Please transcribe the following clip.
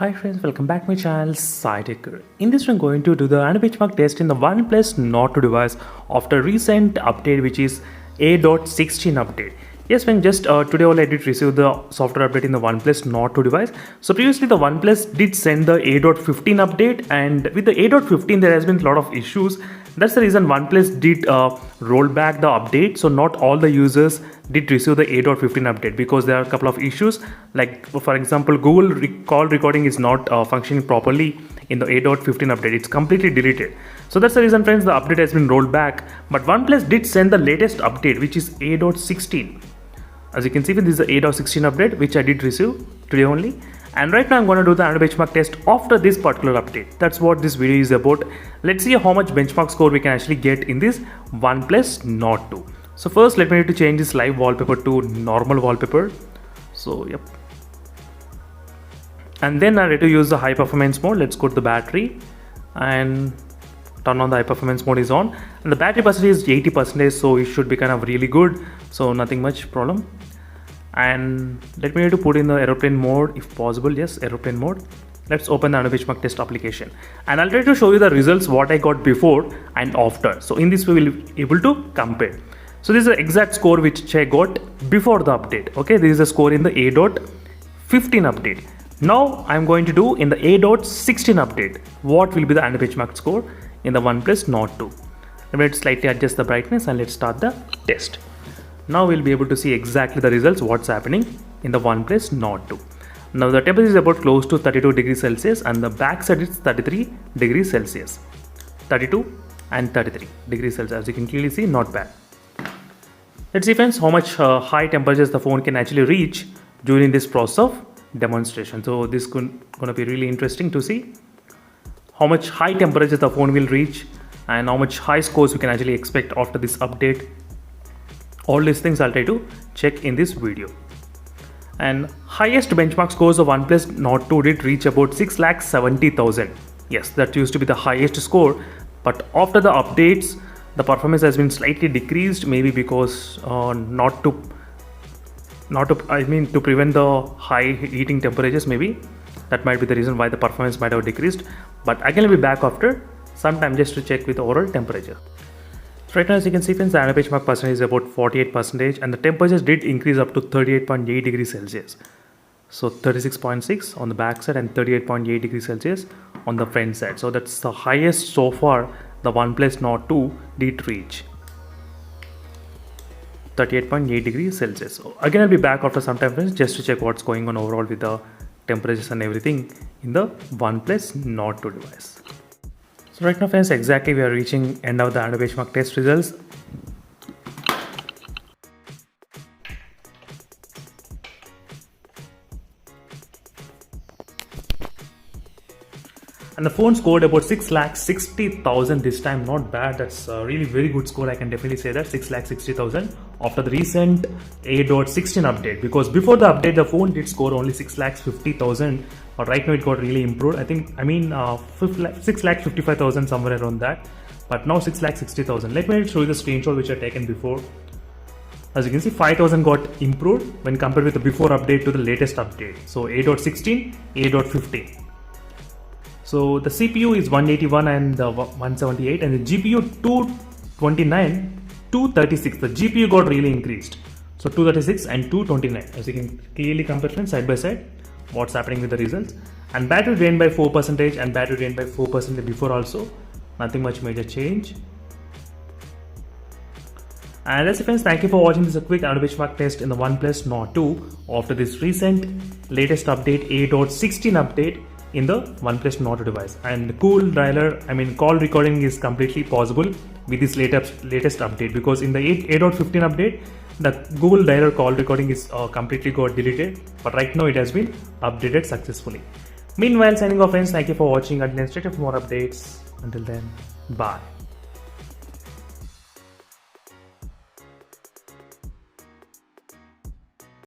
Hi friends, welcome back to my channel SciTech. In this I'm going to do the benchmark test in the OnePlus Nord 2 device after recent update, which is A.16 update. Yes friends, just today only I did receive the software update in the OnePlus Nord 2 device. So previously the OnePlus did send the A.15 update, and with the A.15 there has been a lot of issues. That's the reason OnePlus did roll back the update. So not all the users did receive the A.15 update because there are a couple of issues. Like for example, Google call recording is not functioning properly in the A.15 update. It's completely deleted. So that's the reason friends, the update has been rolled back. But OnePlus did send the latest update, which is A.16. As you can see, this is the A.16 update which I did receive today only. And right now I'm going to do the benchmark test after this particular update. That's what this video is about. Let's see how much benchmark score we can actually get in this OnePlus Nord 2. So first let me need to change this live wallpaper to normal wallpaper. So yep. And then I need to use the high performance mode. Let's go to the battery and turn on the high performance mode is on. And the battery percentage is 80%, so it should be kind of really good. So nothing much problem. And let me need to put in the aeroplane mode if possible. Yes, aeroplane mode. Let's open the benchmark test application, and I'll try to show you the results what I got before and after. So in this way we'll be able to compare. So this is the exact score which I got before the update. Okay, this is the score in the A.15 update. Now I'm going to do in the A.16 update what will be the benchmark score in the OnePlus Nord 2. Let me slightly adjust the brightness and let's start the test. Now we'll be able to see exactly the results what's happening in the OnePlus Nord 2. Now the temperature is about close to 32 degrees Celsius and the back side is 33 degrees Celsius. 32 and 33 degrees Celsius, as you can clearly see, not bad. Let's see friends how much high temperatures the phone can actually reach during this process of demonstration. So this is going to be really interesting to see how much high temperatures the phone will reach and how much high scores we can actually expect after this update. All these things I'll try to check in this video. And highest benchmark scores of OnePlus Nord 2 did reach about 6,70,000. Yes, that used to be the highest score, but after the updates the performance has been slightly decreased, maybe because to prevent the high heating temperatures. Maybe that might be the reason why the performance might have decreased, but again I'll be back after some time just to check with the overall temperature. So right now, as you can see friends, the benchmark percentage is about 48% and the temperatures did increase up to 38.8 degrees Celsius. So 36.6 on the back side and 38.8 degrees Celsius on the front side. So that's the highest so far the OnePlus Nord 2 did reach. 38.8 degrees Celsius. So again I'll be back after some time friends just to check what's going on overall with the temperatures and everything in the OnePlus Nord 2 device. So right now friends, exactly we are reaching end of the benchmark test results. And the phone scored about 6,60,000 this time. Not bad. That's a really very good score. I can definitely say that 6,60,000 after the recent A.16 update. Because before the update, the phone did score only 6,50,000. But right now it got really improved. I 6,55,000 somewhere around that. But now 6,60,000. Let me show you the screenshot which I taken before. As you can see, 5,000 got improved when compared with the before update to the latest update. So A.16, A.15. So the CPU is 181 and 178 and the GPU 229, 236. The GPU got really increased. So 236 and 229. As you can clearly compare side by side what's happening with the results. And battery drained by 4% and battery drained by 4% before also. Nothing much major change. And that's it friends, thank you for watching this quick benchmark test in the OnePlus Nord 2 after this recent latest update A.16 update in the OnePlus Nord 2 device. And call recording is completely possible with this latest update, because in the A.15 update the Google dialer call recording is completely got deleted, but right now it has been updated successfully. Meanwhile, signing off friends, thank you for watching. Until then, stay tuned for more updates. Until then, bye.